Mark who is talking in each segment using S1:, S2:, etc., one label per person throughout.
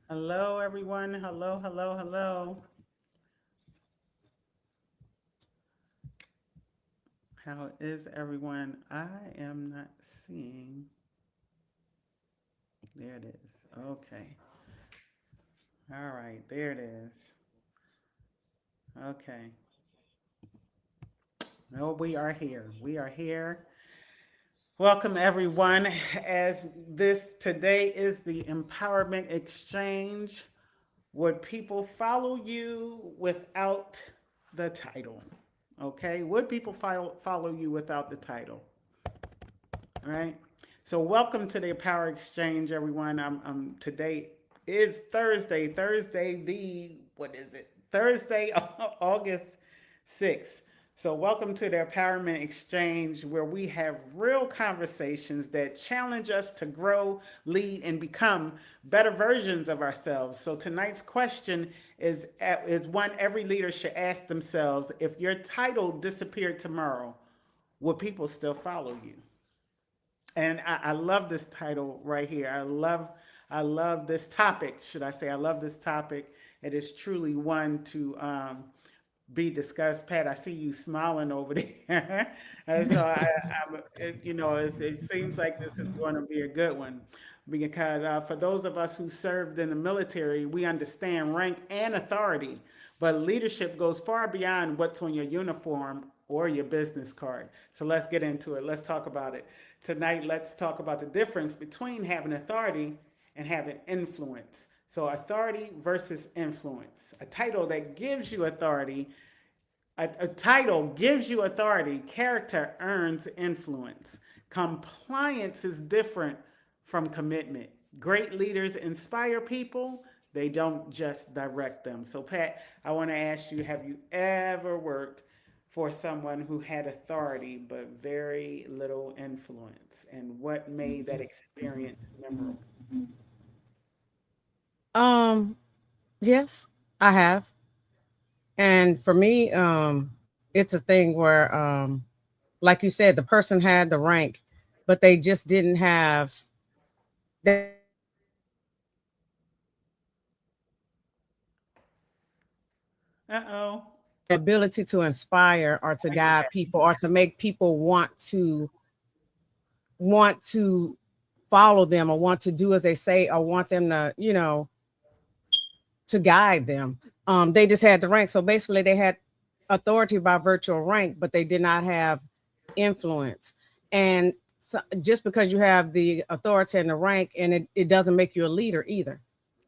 S1: Hello, everyone. Hello, hello, hello. How is everyone? I am not seeing. There it is. Okay. All right. There it is. Okay. No, we are here. We are here. Welcome, everyone. As this today is the Empowerment Exchange, would people follow you without the title? Okay. Would people follow you without the title? All right. So welcome to the Power Exchange, everyone. Today is Thursday. Thursday, the what is it? Thursday, August 6th. So welcome to the Empowerment Exchange, where we have real conversations that challenge us to grow, lead, and become better versions of ourselves. So tonight's question is one every leader should ask themselves: if your title disappeared tomorrow, would people still follow you? And I love this title right here. I love this topic, should I say? I love this topic. It is truly one to be discussed. Pat, I see you smiling over there, and so it seems like this is going to be a good one because for those of us who served in the military, we understand rank and authority, but leadership goes far beyond what's on your uniform or your business card. So let's get into it. Let's talk about it. Tonight, let's talk about the difference between having authority and having influence. So, authority versus influence. A title that gives you authority, a title gives you authority, character earns influence. Compliance is different from commitment. Great leaders inspire people, they don't just direct them. So, Pat, I want to ask you, have you ever worked for someone who had authority but very little influence? And what made that experience memorable?
S2: Um, yes, I have. And for me, it's a thing where, like you said, the person had the rank, but they just didn't have, they didn't have the ability to inspire
S1: Uh oh.
S2: or to guide people or to make people want to follow them or want to do as they say or want them to, to guide them. They just had the rank. So basically, they had authority by virtue of rank, but they did not have influence. And so just because you have the authority and the rank, and it doesn't make you a leader either,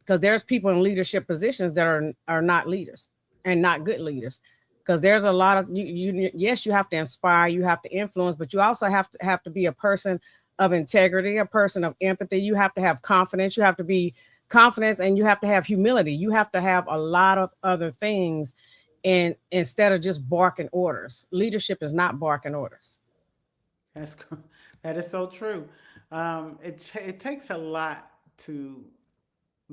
S2: because there's people in leadership positions that are not leaders and not good leaders. Because there's a lot of yes, you have to inspire, you have to influence, but you also have to be a person of integrity, a person of empathy. You have to have confidence. You have to be confidence, and you have to have humility. You have to have a lot of other things, and instead of just barking orders. Leadership is not barking orders.
S1: That's that is so true. It takes a lot to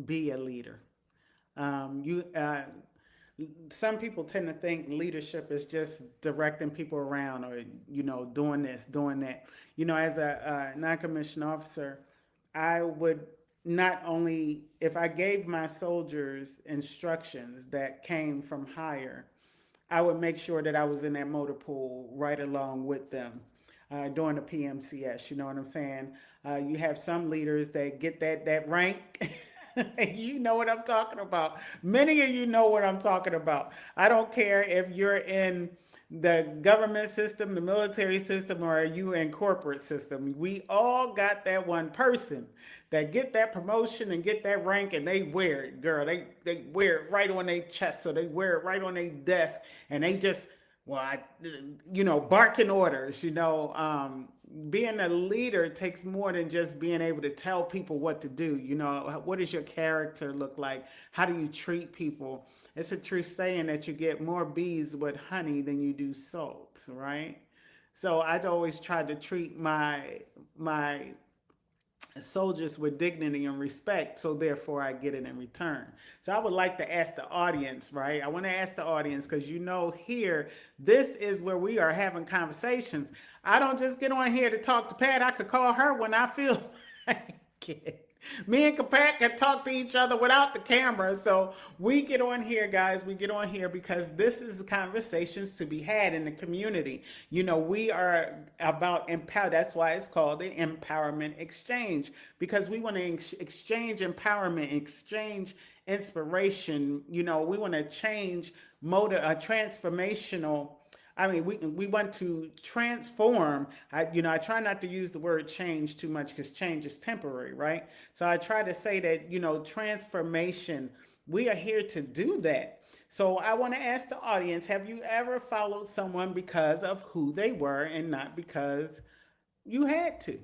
S1: be a leader. You Some people tend to think leadership is just directing people around or doing this, doing that. As a non-commissioned officer, I would not only if I gave my soldiers instructions that came from higher, I would make sure that I was in that motor pool right along with them during the PMCS. You know what I'm saying? You have some leaders that get that rank. You know what I'm talking about. Many of you know what I'm talking about. I don't care if you're in the government system, the military system, or you in corporate system. We all got that one person that get that promotion and get that rank, and they wear it, girl. They wear it right on their chest, so they wear it right on their desk, and they just well, barking orders. Being a leader takes more than just being able to tell people what to do. What does your character look like? How do you treat people? It's a true saying that you get more bees with honey than you do salt, right? So I'd always try to treat my soldiers with dignity and respect, so therefore I get it in return. So I would like to ask the audience, right? I want to ask the audience because here, this is where we are having conversations. I don't just get on here to talk to Pat. I could call her when I feel like it. Me and Capat can talk to each other without the camera. So we get on here, guys. We get on here because this is the conversations to be had in the community. You know, we are about empower. That's why it's called the Empowerment Exchange, because we want to exchange empowerment, exchange inspiration. You know, we want to change a transformational. I mean, we want to transform. I try not to use the word change too much because change is temporary, right? So I try to say that, transformation. We are here to do that. So I want to ask the audience: have you ever followed someone because of who they were and not because you had to?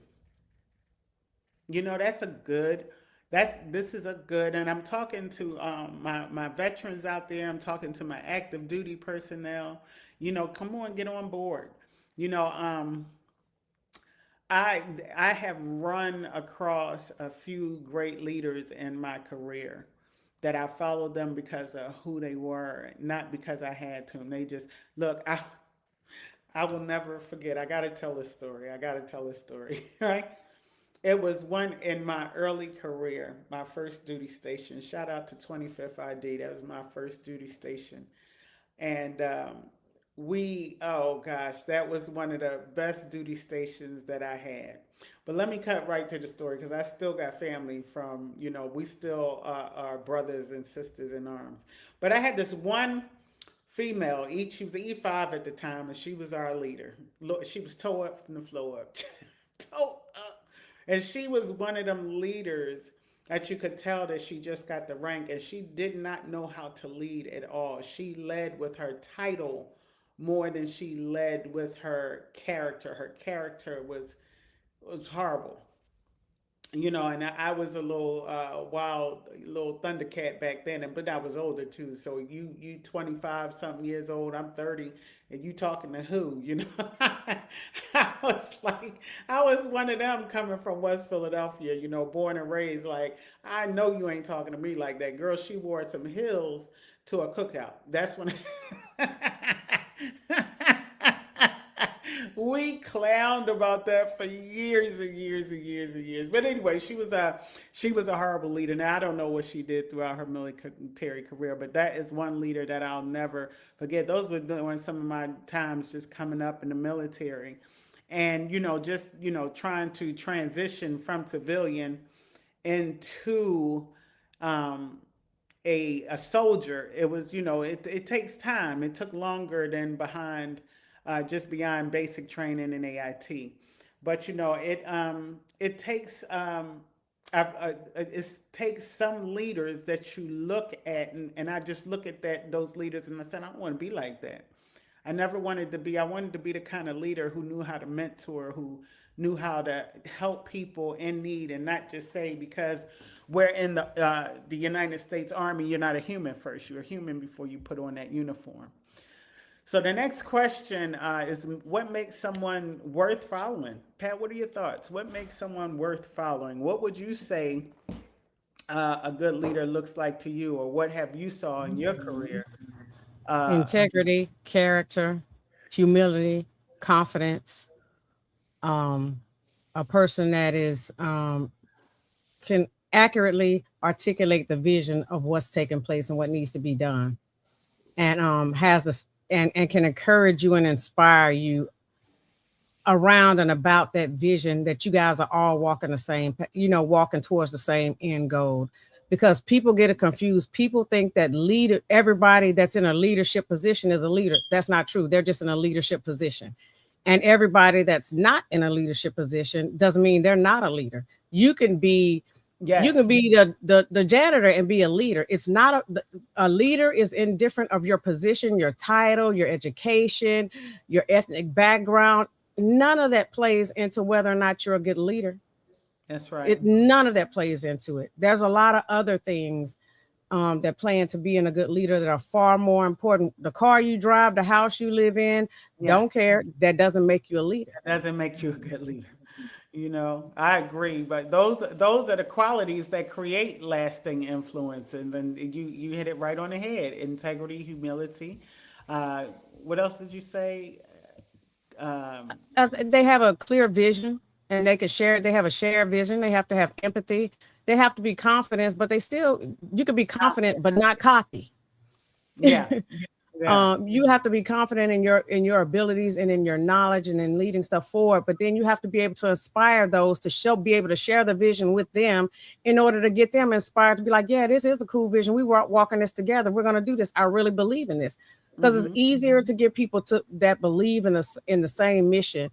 S1: That's a good. This is a good, and I'm talking to my veterans out there. I'm talking to my active duty personnel. Come on, get on board. You know, um, I I have run across a few great leaders in my career that I followed them because of who they were, not because I had to. And they just look. I will never forget. I got to tell this story. I got to tell this story. Right. It was one in my early career, my first duty station. Shout out to 25th ID. That was my first duty station. And oh gosh, that was one of the best duty stations that I had. But let me cut right to the story because I still got family from, we still are brothers and sisters in arms. But I had this one female, she was an E5 at the time, and she was our leader. Look, she was toe up from the floor up. Toe up. And she was one of them leaders that you could tell that she just got the rank, and she did not know how to lead at all. She led with her title more than she led with her character. Her character was horrible. And I was a little wild, little thundercat back then, but I was older too. So you 25 something years old, I'm 30, and you talking to who? I was like, I was one of them coming from West Philadelphia, born and raised. Like, I know you ain't talking to me like that, girl. She wore some heels to a cookout. That's when. We clowned about that for years and years and years and years. But anyway, she was a horrible leader. Now I don't know what she did throughout her military career, but that is one leader that I'll never forget. Those were during some of my times just coming up in the military, and just trying to transition from civilian into um, a soldier. It was, it takes time. It took longer than just beyond basic training in AIT. But it takes it takes some leaders that you look at, and I just look at those leaders and I said, I want to be like that. I wanted to be the kind of leader who knew how to mentor, who knew how to help people in need, and not just say because we're in the United States Army, you're not a human first. You're a human before you put on that uniform. So the next question is, what makes someone worth following? Pat, what are your thoughts? What makes someone worth following? What would you say a good leader looks like to you, or what have you saw in your career? Uh,
S2: Integrity, character, humility, confidence, um, a person that is can accurately articulate the vision of what's taking place and what needs to be done, and has a and can encourage you and inspire you around and about that vision that you guys are all walking the same, walking towards the same end goal. Because people get it confused. People think that everybody that's in a leadership position is a leader. That's not true. They're just in a leadership position. And everybody that's not in a leadership position doesn't mean they're not a leader. You can
S1: yes,
S2: be the janitor and be a leader. It's not a leader is indifferent of your position, your title, your education, your ethnic background. None of that plays into whether or not you're a good leader.
S1: that's right.
S2: None of that plays into it. There's a lot of other things that play into being a good leader that are far more important. The car you drive, the house you live in,
S1: Yeah,
S2: don't care. That doesn't make you a leader.
S1: that doesn't make you a good leader. I agree, but those are the qualities that create lasting influence, and then you hit it right on the head: integrity, humility. Uh, what else did you say? Um,
S2: As they have a clear vision, and they can share. They have a shared vision. They have to have empathy. They have to be confident, but they still, you can be confident but not cocky.
S1: Yeah, yeah.
S2: You have to be confident in your abilities and in your knowledge and in leading stuff forward. But then you have to be able to inspire those to be able to share the vision with them in order to get them inspired to be like, yeah, this is a cool vision. We were walking this together. We're going to do this. I really believe in this, because it's
S1: Mm-hmm.
S2: easier to get people to that believe in the same mission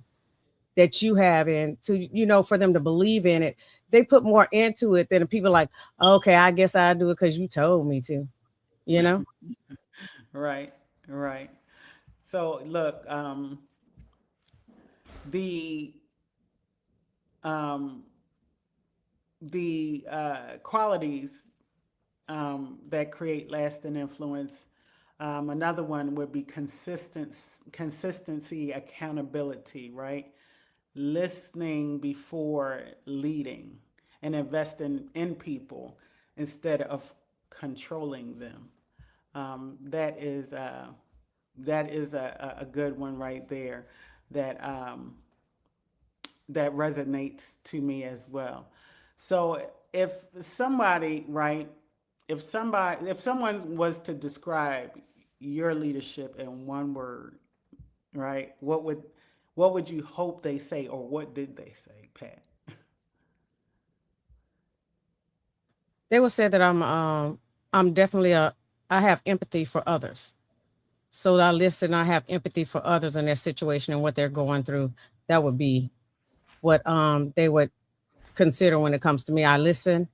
S2: that you have, and to, for them to believe in it. They put more into it than people like, okay, I guess I'll do it because you told me to, you know.
S1: Right, right. So look, the um, qualities that create lasting influence. Another one would be consistency, accountability, right? Listening before leading, and investing in people instead of controlling them. That is a good one right there. That that resonates to me as well. So if somebody, right, if someone was to describe your leadership in one word, right, what would you hope they say, or what did they say, Pat?
S2: They will say that I'm definitely a I have empathy for others. So I listen, I have empathy for others in their situation and what they're going through. That would be what they would consider when it comes to me. I listen,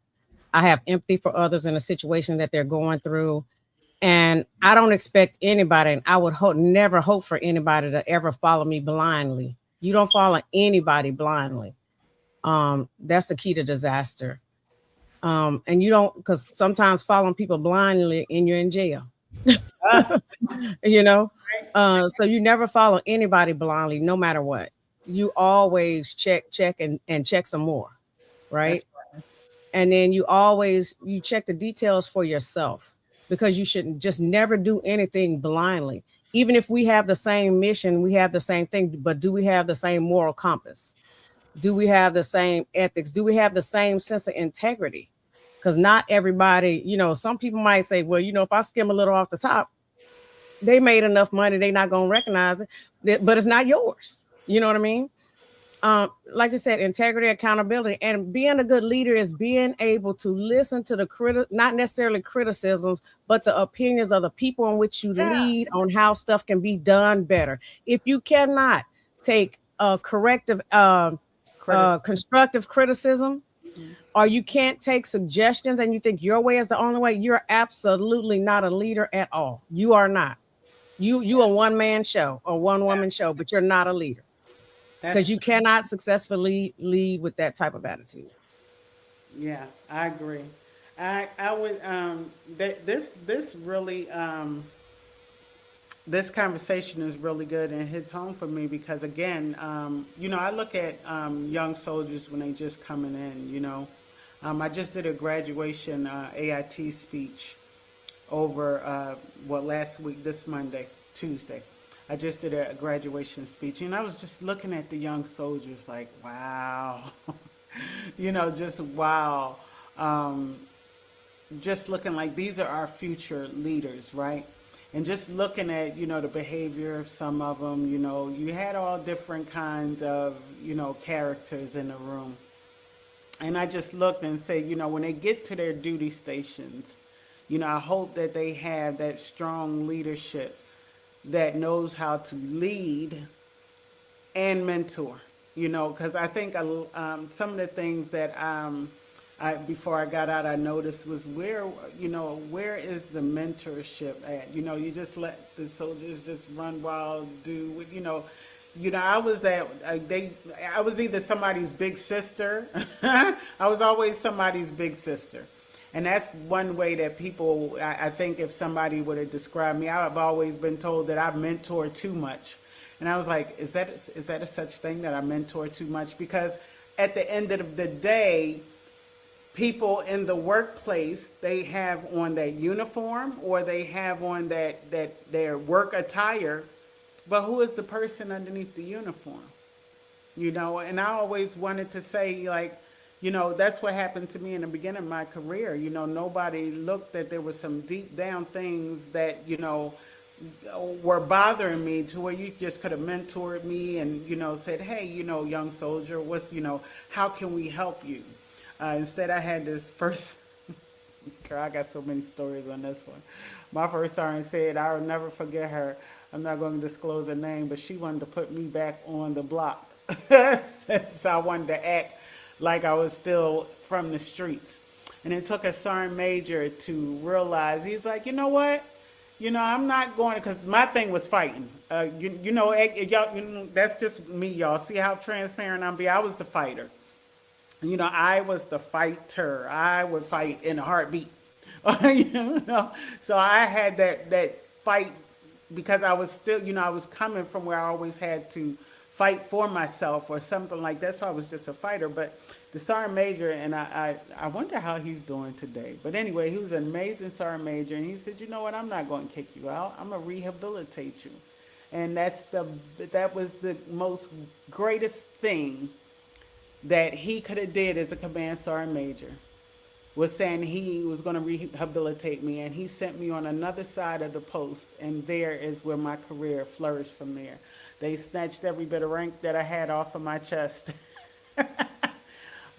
S2: I have empathy for others in a situation that they're going through. And I don't expect anybody, and I would never hope for anybody to ever follow me blindly. You don't follow anybody blindly. That's the key to disaster. And you don't, because sometimes following people blindly and you're in jail,
S1: Ah,
S2: you know. So you never follow anybody blindly, no matter what. You always check, and check some more, right?
S1: that's
S2: And then you check the details for yourself, because you should just never do anything blindly. Even if we have the same mission, we have the same thing, but do we have the same moral compass? Do we have the same ethics? Do we have the same sense of integrity? Because not everybody, some people might say, well, if I skim a little off the top, they made enough money, they're not going to recognize it, but it's not yours. You know what I mean? Like you said, integrity, accountability, and being a good leader is being able to listen to not necessarily criticisms, but the opinions of the people in which you
S1: yeah.
S2: lead on how stuff can be done better. If you cannot take a corrective,
S1: Criticism.
S2: constructive criticism, or you can't take suggestions and you think your way is the only way, you're absolutely not a leader at all. You are not. You a one man show or one woman show, but you're not a leader,
S1: That's
S2: because you
S1: true.
S2: cannot successfully lead with that type of attitude.
S1: Yeah, I agree. I would that this really this conversation is really good and hits home for me because again, I look at young soldiers when they just coming in. I just did a graduation AIT speech over last week, this Monday, Tuesday. I just did a graduation speech, and I was just looking at the young soldiers like, wow, just wow. Um, just looking like these are our future leaders, right? And just looking at, the behavior of some of them, you had all different kinds of, characters in the room. And I just looked and said, when they get to their duty stations, I hope that they have that strong leadership that knows how to lead and mentor, because I think some of the things that before I got out, I noticed was where is the mentorship at? You just let the soldiers just run wild, do I was I was either somebody's big sister. I was always somebody's big sister. And that's one way that people, I think if somebody would have described me, I've always been told that I mentor too much. And I was like, is that a such thing that I mentor too much? Because at the end of the day, people in the workplace, they have on that uniform or they have on that their work attire, but who is the person underneath the uniform? And I always wanted to say, like, that's what happened to me in the beginning of my career. Nobody looked that there was some deep down things that, were bothering me to where you just could have mentored me and, said, hey, young soldier, how can we help you? Instead, I had this first, girl, I got so many stories on this one. My first sergeant said, I'll never forget her. I'm not going to disclose her name, but she wanted to put me back on the block since I wanted to act like I was still from the streets. And it took a sergeant major to realize, he's like, you know what? I'm not going because my thing was fighting. Y'all, that's just me, y'all. See how transparent I'm being? I was the fighter. I was the fighter. I would fight in a heartbeat. So I had that fight because I was still, I was coming from where I always had to fight for myself or something like that. So I was just a fighter. But the sergeant major, and I wonder how he's doing today. But anyway, he was an amazing sergeant major, and he said, you know what? I'm not going to kick you out. I'm gonna rehabilitate you, and that was the most greatest thing that he could have did as a command sergeant major was saying he was going to rehabilitate me, and he sent me on another side of the post, and there is where my career flourished from there. They snatched every bit of rank that I had off of my chest.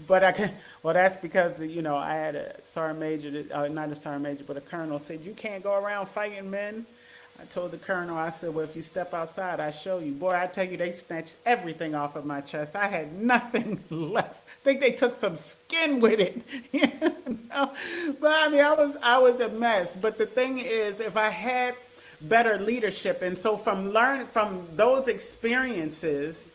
S1: But I can, well, that's because I had a sergeant major, not a sergeant major, but a colonel said you can't go around fighting men. I told the colonel, I said, well, if you step outside, I show you. Boy, I tell you, they snatched everything off of my chest. I had nothing left. I think they took some skin with it, But I mean, I was a mess. But the thing is, if I had better leadership, and so from those experiences,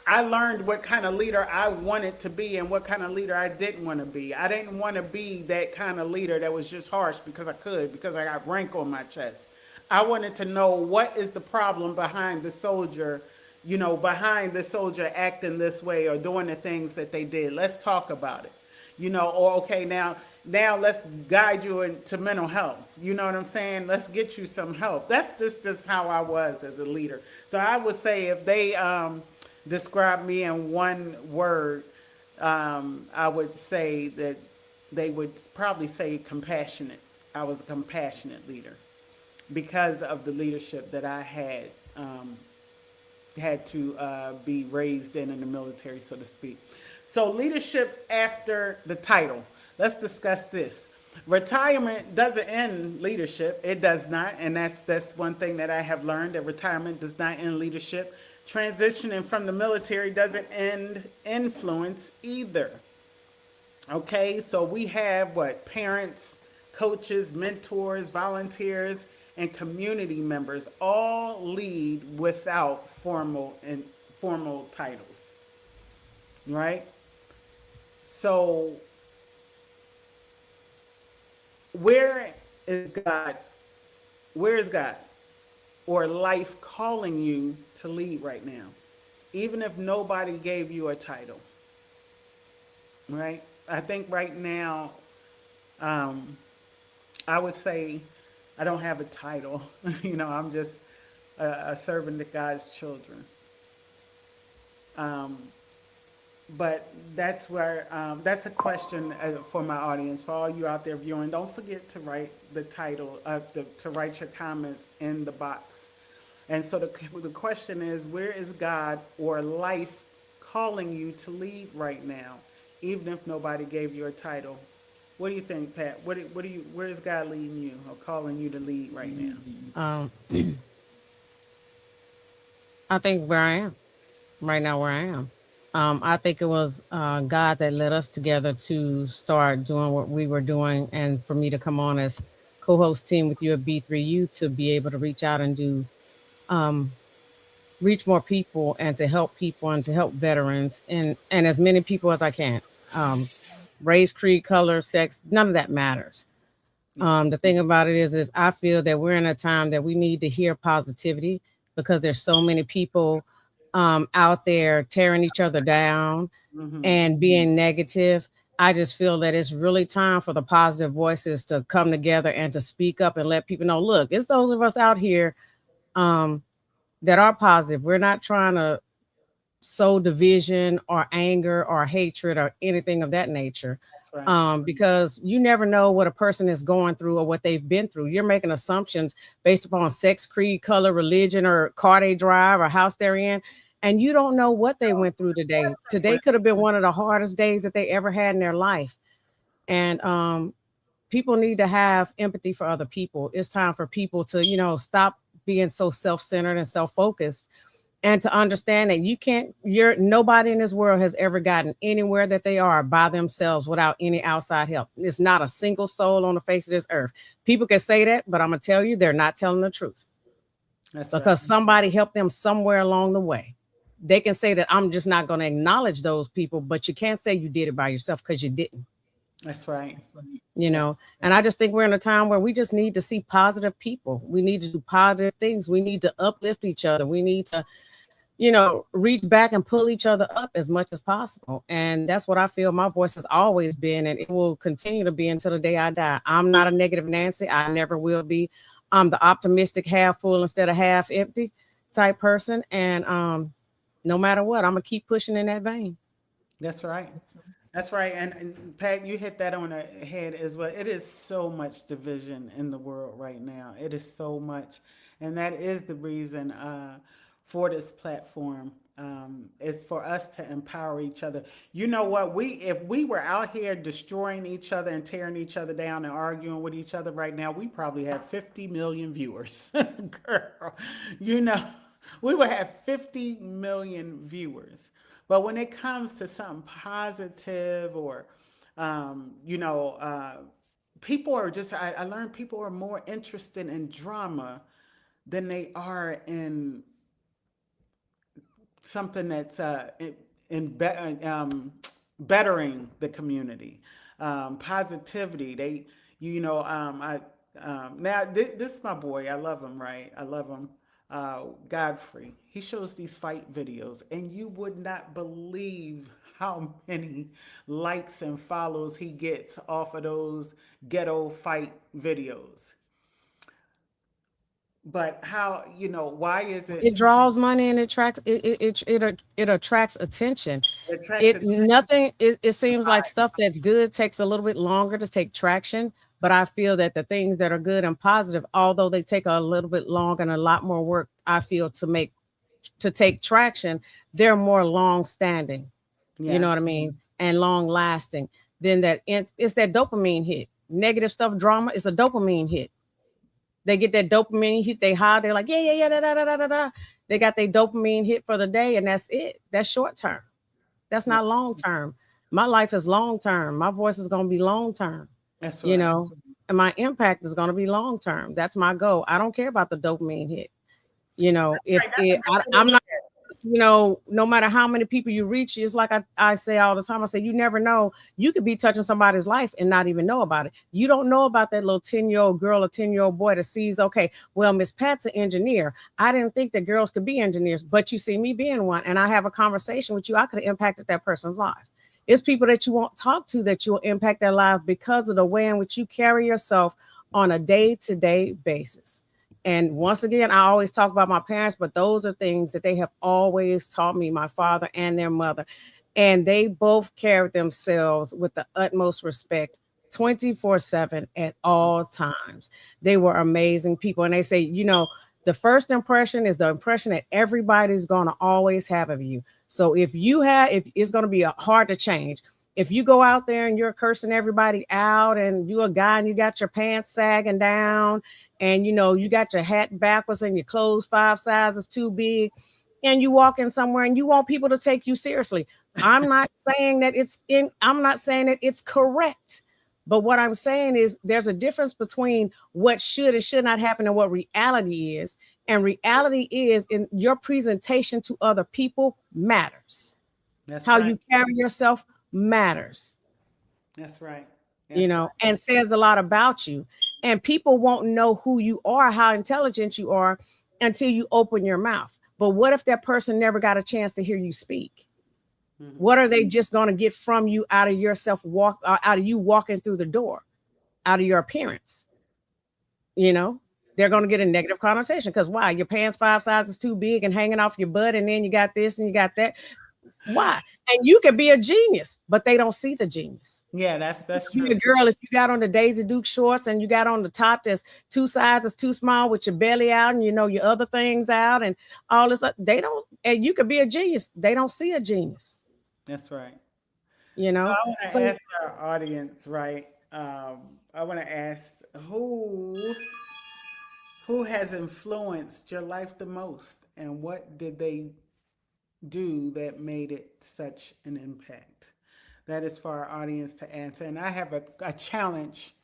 S1: I learned what kind of leader I wanted to be and what kind of leader I didn't want to be. I didn't want to be that kind of leader that was just harsh because I could, because I got rank on my chest. I wanted to know what is the problem behind the soldier acting this way or doing the things that they did. Let's talk about it. Or okay, now let's guide you into mental health. You know what I'm saying? Let's get you some help. That's just how I was as a leader. So I would say if they describe me in one word, I would say that they would probably say compassionate. I was a compassionate leader because of the leadership that I had to be raised in the military, so to speak. So leadership after the title. Let's discuss this. Retirement doesn't end leadership. It does not, and that's one thing that I have learned, that retirement does not end leadership. Transitioning from the military doesn't end influence either. Okay, so we have what? Parents, coaches, mentors, volunteers, and community members all lead without formal titles. Right? So where is God? Where is God or life calling you to lead right now? Even if nobody gave you a title, right? I think right now, um, I would say I don't have a title. I'm just a servant of God's children. Um, but that's a question for my audience, for all you out there viewing. Don't forget to write the title, to write your comments in the box. And so the question is, where is God or life calling you to lead right now, even if nobody gave you a title? What do you think, Pat? Where is God leading you or calling you to lead right now?
S2: Um, I think where I am right now, where I am. I think it was God that led us together to start doing what we were doing, and for me to come on as co-host team with you at B3U to be able to reach out and do um, reach more people and to help people and to help veterans and as many people as I can. Um, Race, creed, color, sex, none of that matters.
S1: Yeah.
S2: The thing about it is I feel that we're in a time that we need to hear positivity because there's so many people out there tearing each other down
S1: Mm-hmm.
S2: and being negative. I just feel that it's really time for the positive voices to come together and to speak up and let people know, look, it's those of us out here um, that are positive. We're not trying to sow division or anger or hatred or anything of that nature.
S1: That's right.
S2: Because you never know what a person is going through or what they've been through. You're making assumptions based upon sex, creed, color, religion, or car they drive or house they're in. And you don't know what they went through today. Today
S1: Well,
S2: could have been one of the hardest days that they ever had in their life. And people need to have empathy for other people. It's time for people to, stop being so self-centered and self-focused, and to understand that you're nobody in this world has ever gotten anywhere that they are by themselves without any outside help. It's not a single soul on the face of this earth. People can say that, but I'm gonna tell you, they're not telling the truth,
S1: that's right.
S2: because somebody helped them somewhere along the way. They can say that I'm just not going to acknowledge those people, but you can't say you did it by yourself, because you didn't.
S1: That's right.
S2: you
S1: That's
S2: know and I just think we're in a time where we just need to see positive people. We need to do positive things. We need to uplift each other. We need to reach back and pull each other up as much as possible. And that's what I feel my voice has always been, and it will continue to be until the day I die. I'm not a negative Nancy. I never will be. I'm the optimistic, half full instead of half empty type person. And no matter what, I'm gonna keep pushing in that vein.
S1: that's right. That's right. And Pat, you hit that on the head as well. It is so much division in the world right now. It is so much. And that is the reason for this platform, is for us to empower each other. You know what? If we were out here destroying each other and tearing each other down and arguing with each other right now, we probably have 50 million viewers. Girl, you know, we would have 50 million viewers. But when it comes to something positive, or, you know, people are just, I learned people are more interested in drama than they are in something that's bettering the community, positivity. Now this is my boy. I love him, right? I love him. Godfrey. He shows these fight videos, and you would not believe how many likes and follows he gets off of those ghetto fight videos. But why is
S2: It
S1: it
S2: draws money, and it attracts attention.
S1: it attracts
S2: It
S1: attention?
S2: nothing it seems like stuff that's good takes a little bit longer to take traction, but I feel that the things that are good and positive, although they take a little bit longer and a lot more work, I feel, to take traction, they're more long standing, you know
S1: Yeah,
S2: what I mean, and long lasting. Then it's that dopamine hit. Negative stuff, drama is a dopamine hit. They get that dopamine hit, they high, they're like, yeah, yeah, yeah, da, da, da, da, da, da. They got their dopamine hit for the day, and that's it. That's short term. That's
S1: yeah,
S2: not long term. My life is long term. My voice is going to be long term,
S1: that's
S2: you
S1: right.
S2: know, and my impact is going to be long term. That's my goal. I don't care about the dopamine hit. If
S1: Right, that's a good way to
S2: I'm
S1: look
S2: not,
S1: at
S2: no matter how many people you reach, it's like I say all the time. I say, you never know. You could be touching somebody's life and not even know about it. You don't know about that little 10-year-old girl or 10-year-old boy that sees, okay, well, Miss Pat's an engineer. I didn't think that girls could be engineers, but you see me being one, and I have a conversation with you. I could have impacted that person's life. It's people that you won't talk to that you'll impact their life because of the way in which you carry yourself on a day-to-day basis. And once again, I always talk about my parents, but those are things that they have always taught me, my father and their mother. And they both carried themselves with the utmost respect 24/7 at all times. They were amazing people. And they say, the first impression is the impression that everybody's going to always have of you. So if it's going to be hard to change. If you go out there and you're cursing everybody out, and you're a guy and you got your pants sagging down, and you got your hat backwards and your clothes 5 sizes too big, and you walk in somewhere and you want people to take you seriously. I'm not saying that it's correct, but what I'm saying is there's a difference between what should and should not happen and what reality is. And reality is, in your presentation to other people matters.
S1: That's
S2: How
S1: right.
S2: you carry yourself matters,
S1: That's right. That's right.
S2: and says a lot about you. And people won't know who you are, how intelligent you are, until you open your mouth. But what if that person never got a chance to hear you speak?
S1: Hmm.
S2: What are they just going to get from you out of yourself out of you walking through the door, out of your appearance? You know, they're going to get a negative connotation. Because why? Your pants 5 sizes too big and hanging off your butt, and then you got this and you got that. Why? And you can be a genius, but they don't see the genius.
S1: Yeah,
S2: You
S1: that's
S2: could be a
S1: true.
S2: girl if you got on the Daisy Duke shorts and you got on the top that's 2 sizes too small with your belly out and your other things out and all this. They don't, and you could be a genius. They don't see a genius,
S1: That's right.
S2: you
S1: So
S2: know.
S1: I want to
S2: So
S1: ask our audience, right? I want to ask who has influenced your life the most, and what did they do that made it such an impact? That is for our audience to answer. And I have a challenge,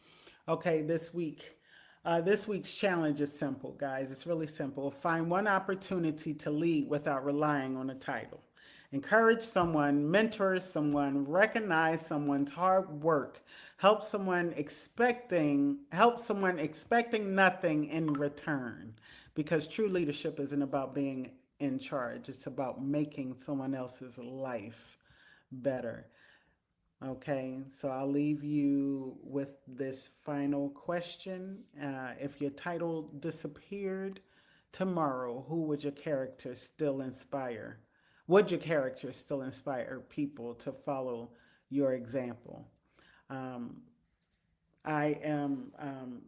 S1: okay, this week. This week's challenge is simple, guys. It's really simple. Find one opportunity to lead without relying on a title. Encourage someone, mentor someone, recognize someone's hard work, help someone expecting nothing in return. Because true leadership isn't about being in charge. It's about making someone else's life better. Okay, so I'll leave you with this final question. If your title disappeared tomorrow, who would your character still inspire? Would your character still inspire people to follow your example? Um,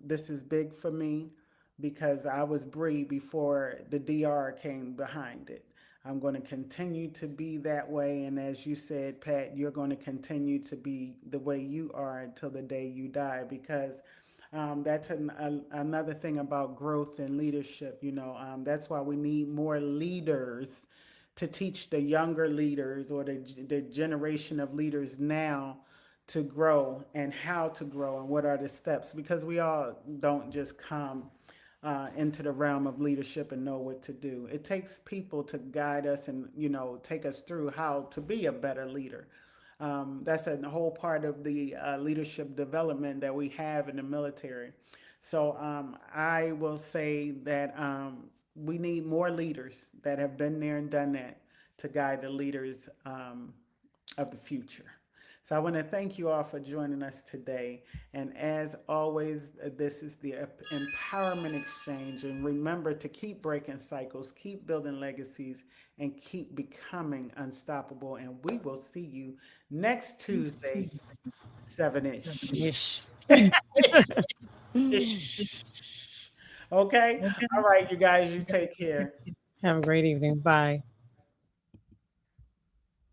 S1: this is big for me because I was Bree before the DR came behind it. I'm going to continue to be that way. And as you said, Pat, you're going to continue to be the way you are until the day you die because that's another thing about growth and leadership. That's why we need more leaders to teach the younger leaders or the generation of leaders now to grow and how to grow and what are the steps because we all don't just come into the realm of leadership and know what to do. It takes people to guide us and take us through how to be a better leader. That's a whole part of the leadership development that we have in the military. So I will say that we need more leaders that have been there and done that to guide the leaders of the future. So I want to thank you all for joining us today. And as always, this is the Empowerment Exchange. And remember to keep breaking cycles, keep building legacies, and keep becoming unstoppable. And we will see you next Tuesday, 7 ish.
S2: ish.
S1: Ish. Okay? All right, you guys, you take care.
S2: Have a great evening. Bye.